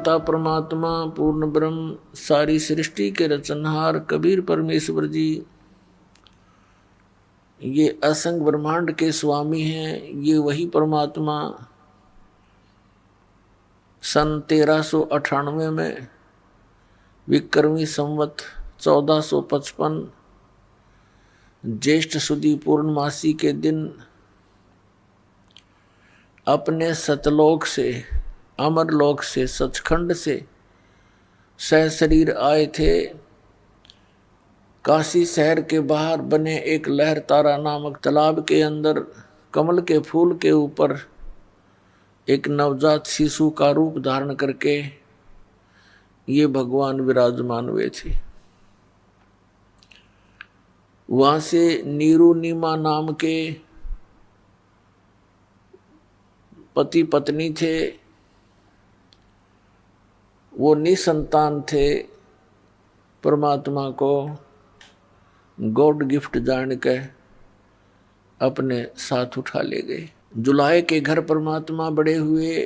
दाता परमात्मा पूर्ण ब्रह्म सारी सृष्टि के रचनहार कबीर परमेश्वर जी ये असंग ब्रह्मांड के स्वामी हैं। ये वही परमात्मा सन 1398 में विक्रमी संवत 1455 ज्येष्ठ सुदी पूर्णमासी के दिन अपने सतलोक से अमरलोक से सचखंड से सहशरीर आए थे। काशी शहर के बाहर बने एक लहर तारा नामक तालाब के अंदर कमल के फूल के ऊपर एक नवजात शिशु का रूप धारण करके ये भगवान विराजमान हुए थे। वहां से नीरू नीमा नाम के पति पत्नी थे। वो निसंतान थे। परमात्मा को गॉड गिफ्ट जान के अपने साथ उठा ले गए। जुलाहे के घर परमात्मा बड़े हुए।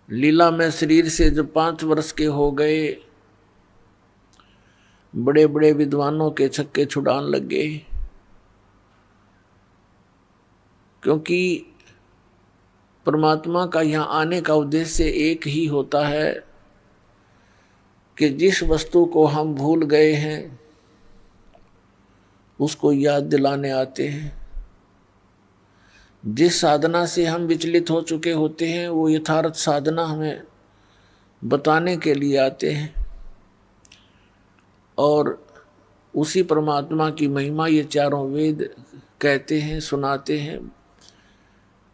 लीला में शरीर से जब 5 वर्ष के हो गए, बड़े बड़े विद्वानों के छक्के छुड़ान लग गए, क्योंकि परमात्मा का यहाँ आने का उद्देश्य एक ही होता है कि जिस वस्तु को हम भूल गए हैं उसको याद दिलाने आते हैं। जिस साधना से हम विचलित हो चुके होते हैं वो यथार्थ साधना हमें बताने के लिए आते हैं। और उसी परमात्मा की महिमा ये चारों वेद कहते हैं, सुनाते हैं।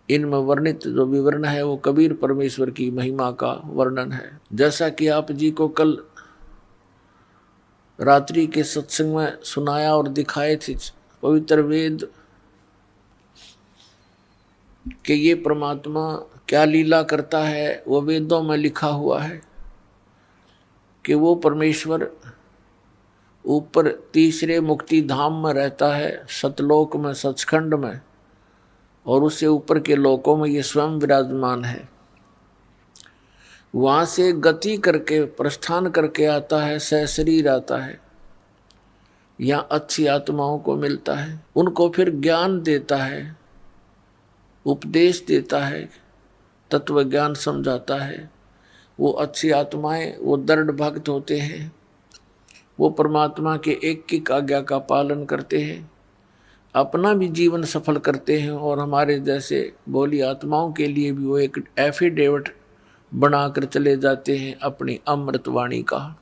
इनमें वर्णित जो विवरण है वो कबीर परमेश्वर की महिमा का वर्णन है। जैसा कि आप जी को कल रात्रि के सत्संग में सुनाया और दिखाए थे पवित्र वेद कि ये परमात्मा क्या लीला करता है, वो वेदों में लिखा हुआ है कि वो परमेश्वर ऊपर तीसरे मुक्ति धाम में रहता है, सतलोक में, सचखंड में, और उससे ऊपर के लोकों में ये स्वयं विराजमान है। वहाँ से गति करके प्रस्थान करके आता है, सहशरीर आता है, यहाँ अच्छी आत्माओं को मिलता है, उनको फिर ज्ञान देता है, उपदेश देता है, तत्व ज्ञान समझाता है। वो अच्छी आत्माएं, वो दृढ़ भक्त होते हैं, वो परमात्मा के एक एक आज्ञा का पालन करते हैं, अपना भी जीवन सफल करते हैं, और हमारे जैसे भोली आत्माओं के लिए भी वो एक एफिडेविट बनाकर चले जाते हैं अपनी अमृत वाणी का,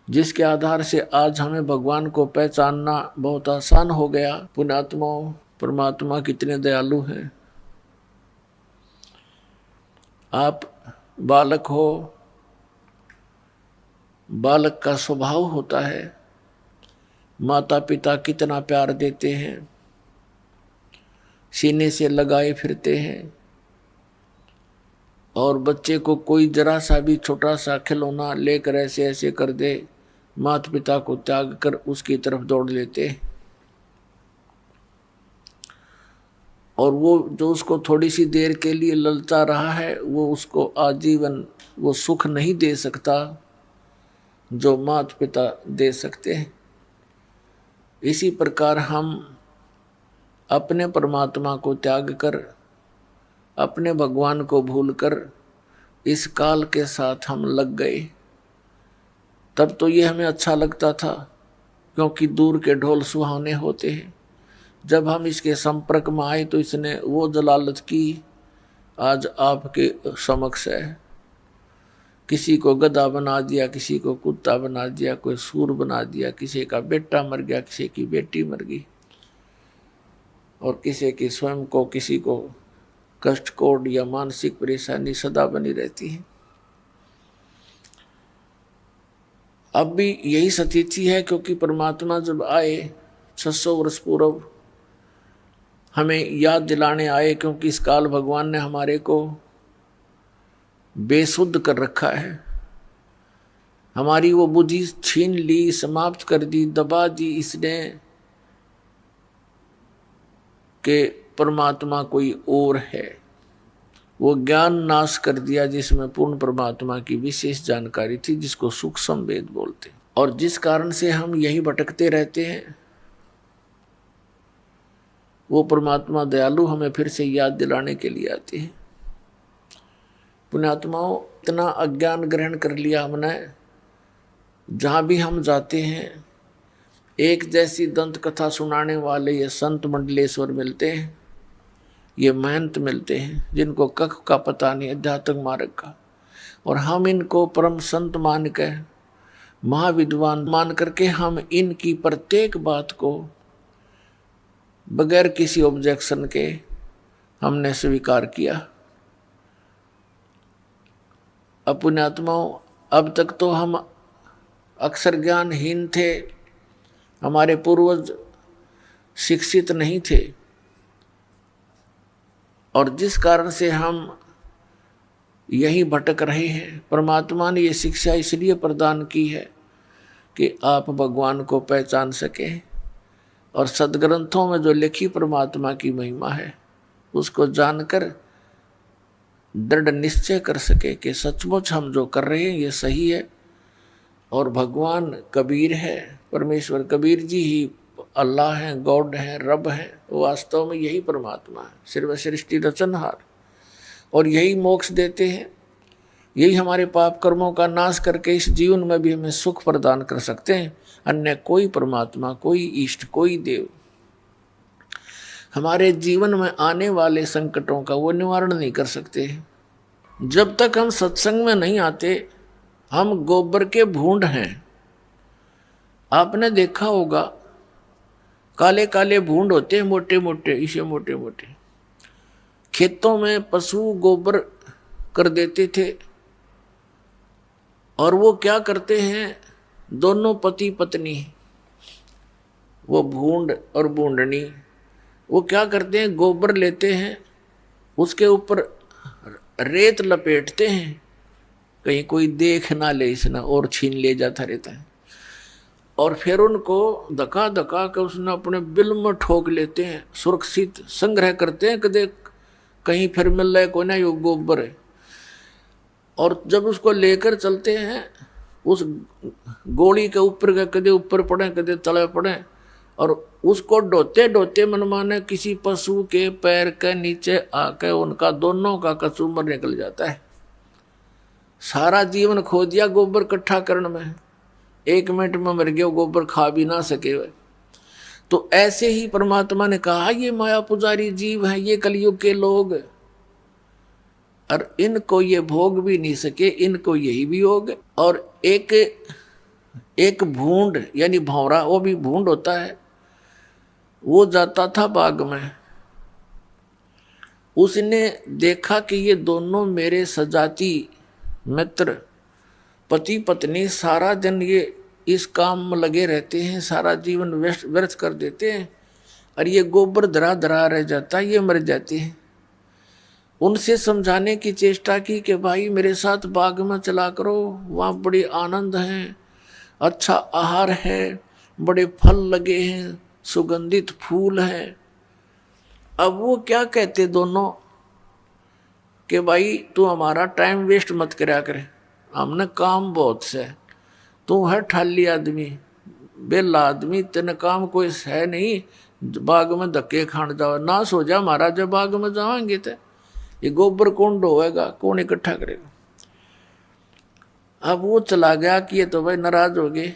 जिसके आधार से आज हमें भगवान को पहचानना बहुत आसान हो गया। पुण्यात्माओं, परमात्मा कितने दयालु हैं। आप बालक हो, बालक का स्वभाव होता है, माता पिता कितना प्यार देते हैं, सीने से लगाए फिरते हैं, और बच्चे को कोई जरा सा भी छोटा सा खिलौना लेकर ऐसे ऐसे कर दे, माता पिता को त्याग कर उसकी तरफ दौड़ लेते हैं। और वो जो उसको थोड़ी सी देर के लिए ललचा रहा है, वो उसको आजीवन वो सुख नहीं दे सकता जो माता पिता दे सकते हैं। इसी प्रकार हम अपने परमात्मा को त्याग कर, अपने भगवान को भूलकर इस काल के साथ हम लग गए। तब तो ये हमें अच्छा लगता था, क्योंकि दूर के ढोल सुहावने होते हैं। जब हम इसके संपर्क में आए तो इसने वो जलालत की आज आपके समक्ष है। किसी को गधा बना दिया, किसी को कुत्ता बना दिया, कोई सूर बना दिया, किसी का बेटा मर गया, किसी की बेटी मर गई, और किसी की स्वयं को किसी को कष्ट कोड या मानसिक परेशानी सदा बनी रहती है। अब भी यही स्थिति है, क्योंकि परमात्मा जब आए 600 वर्ष पूर्व हमें याद दिलाने आए, क्योंकि इस काल भगवान ने हमारे को बेसुध कर रखा है। हमारी वो बुद्धि छीन ली, समाप्त कर दी, दबा दी इसने कि परमात्मा कोई और है। वो ज्ञान नाश कर दिया जिसमें पूर्ण परमात्मा की विशेष जानकारी थी, जिसको सूक्ष्म वेद बोलते। और जिस कारण से हम यही भटकते रहते हैं, वो परमात्मा दयालु हमें फिर से याद दिलाने के लिए आते हैं। पुण्यात्माओं, इतना अज्ञान ग्रहण कर लिया हमने, जहाँ भी हम जाते हैं एक जैसी दंत कथा सुनाने वाले ये संत मंडलेश्वर मिलते हैं, ये महंत मिलते हैं जिनको कख का पता नहीं, अध्यात्म मार्ग का। और हम इनको परम संत मान के, महाविद्वान मान करके हम इनकी प्रत्येक बात को बगैर किसी ऑब्जेक्शन के हमने स्वीकार किया। अब पुण्यात्माओं, अब तक तो हम अक्षर ज्ञानहीन थे, हमारे पूर्वज शिक्षित नहीं थे, और जिस कारण से हम यही भटक रहे हैं। परमात्मा ने ये शिक्षा इसलिए प्रदान की है कि आप भगवान को पहचान सकें और सदग्रंथों में जो लिखी परमात्मा की महिमा है उसको जानकर दृढ़ निश्चय कर सके कि सचमुच हम जो कर रहे हैं ये सही है। और भगवान कबीर है, परमेश्वर कबीर जी ही अल्लाह हैं, गॉड हैं, रब हैं। वास्तव में यही परमात्मा है, सर्व सृष्टि रचनहार, और यही मोक्ष देते हैं। यही हमारे पाप कर्मों का नाश करके इस जीवन में भी हमें सुख प्रदान कर सकते हैं। अन्य कोई परमात्मा, कोई इष्ट, कोई देव हमारे जीवन में आने वाले संकटों का वो निवारण नहीं कर सकते। जब तक हम सत्संग में नहीं आते, हम गोबर के भूंड हैं। आपने देखा होगा, काले काले भूंड होते हैं, मोटे मोटे, इसे मोटे मोटे। खेतों में पशु गोबर कर देते थे, और वो क्या करते हैं, दोनों पति पत्नी, वो भूंड और बूंडनी, वो क्या करते हैं, गोबर लेते हैं, उसके ऊपर रेत लपेटते हैं, कहीं कोई देख ना ले, इसना और छीन ले जाता रहता है। और फिर उनको धका धका कर उसने अपने बिल में ठोक लेते हैं, सुरक्षित संग्रह करते हैं, कदे कहीं फिर मिल रहा है कोई ना, यो गोबर है। और जब उसको लेकर चलते हैं, उस गोली के ऊपर के कदे ऊपर पड़े, कदे तले पड़े, और उसको ढोते ढोते मनमाने किसी पशु के पैर के नीचे आकर उनका दोनों का कचूमर निकल जाता है। सारा जीवन खो दिया गोबर इकट्ठा करने में, 1 मिनट में मर गया, गोबर खा भी ना सके वे। तो ऐसे ही परमात्मा ने कहा, ये माया पुजारी जीव हैं, ये कलयुग के लोग, और इनको ये भोग भी नहीं सके, इनको यही भी होग। और एक भूंड यानी भौरा, वो भी भूंड होता है, वो जाता था बाग में। उसने देखा कि ये दोनों मेरे सजाती मित्र पति पत्नी सारा दिन ये इस काम में लगे रहते हैं, सारा जीवन व्यर्थ कर देते हैं, और ये गोबर धरा धरा रह जाता है, ये मर जाते हैं। उनसे समझाने की चेष्टा की कि भाई मेरे साथ बाग में चला करो, वहाँ बड़े आनंद हैं, अच्छा आहार है, बड़े फल लगे हैं, सुगंधित फूल हैं। अब वो क्या कहते दोनों कि भाई तू हमारा टाइम वेस्ट मत करा करे, हमने काम बहुत से, तू है ठाली आदमी, बेला आदमी, तेने काम कोई है नहीं, बाग में धक्के खान जाओ, ना सो जा महाराज, जब बाग में जाएंगे तो ये गोबर कौन ढोएगा, कौन इकट्ठा करेगा। अब वो चला गया कि ये तो भाई नाराज हो गए।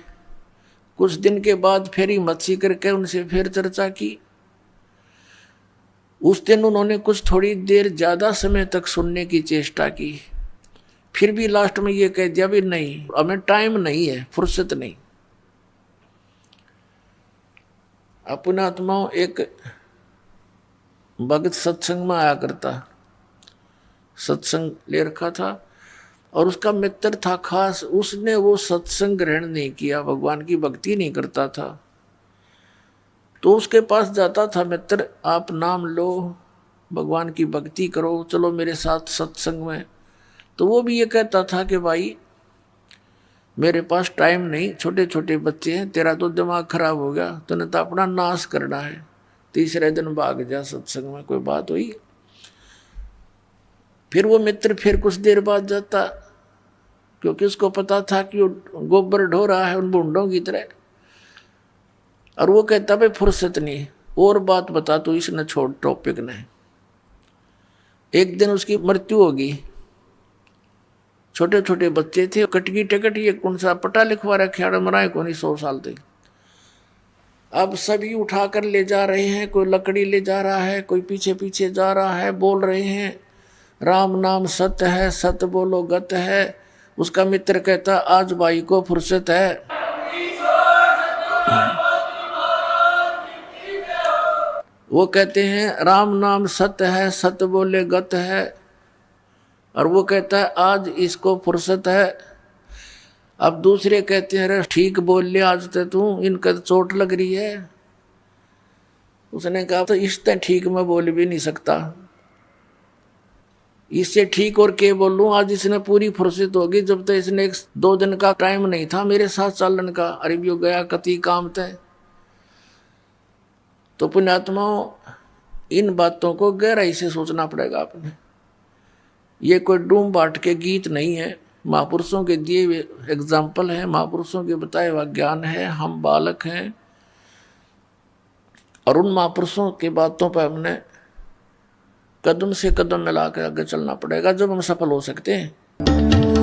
कुछ दिन के बाद फिर ही मच्छी करके उनसे फिर चर्चा की। उस दिन उन्होंने कुछ थोड़ी देर ज्यादा समय तक सुनने की चेष्टा की, फिर भी लास्ट में ये कह दिया भी नहीं, हमें टाइम नहीं है, फुर्सत नहीं। अपना आत्माओं, एक भगत सत्संग में आया करता, सत्संग ले रखा था, और उसका मित्र था खास, उसने वो सत्संग ग्रहण नहीं किया, भगवान की भक्ति नहीं करता था। तो उसके पास जाता था मित्र, आप नाम लो, भगवान की भक्ति करो, चलो मेरे साथ सत्संग में। तो वो भी ये कहता था कि भाई मेरे पास टाइम नहीं, छोटे छोटे बच्चे हैं, तेरा तो दिमाग खराब हो गया, तूने तो अपना नाश करना है, तीसरे दिन भाग जा सत्संग में। कोई बात हुई? फिर वो मित्र फिर कुछ देर बाद जाता, क्योंकि उसको पता था कि वो गोबर ढो रहा है उन बूंदों की तरह। और वो कहता भाई फुर्सत नहीं, और बात बता तू, इसने छोड़ टॉपिक ने। एक दिन उसकी मृत्यु होगी, छोटे छोटे बच्चे थे, कटकी टिकट ये कौन सा पटा लिखवा रखे, मराए को नहीं 100 साल तक। अब सभी उठाकर ले जा रहे हैं, कोई लकड़ी ले जा रहा है, कोई पीछे पीछे जा रहा है, बोल रहे हैं राम नाम सत्य है, सत्य बोलो गत है। उसका मित्र कहता आज भाई को फुर्सत है। वो कहते हैं राम नाम सत्य है, सत्य बोले गत है। और वो कहता है आज इसको फुर्सत है। अब दूसरे कहते हैं अरे ठीक बोल लिया आज तो तू, इनका चोट लग रही है। उसने कहा तो इससे ठीक मैं बोल भी नहीं सकता, इससे ठीक और क्या बोलूं, आज इसने पूरी फुर्सत होगी, जब तक इसने 1-2 दिन का टाइम नहीं था मेरे साथ चलन का, अरे भी गया कति काम तय। तो पुण्यात्माओं इन बातों को गहराई से सोचना पड़ेगा आपने। ये कोई डूम बाट के गीत नहीं है, महापुरुषों के दिए हुए एग्जाम्पल है, महापुरुषों के बताए हुआ ज्ञान है। हम बालक हैं और उन महापुरुषों की बातों पर हमने कदम से कदम मिला कर आगे चलना पड़ेगा, जब हम सफल हो सकते हैं।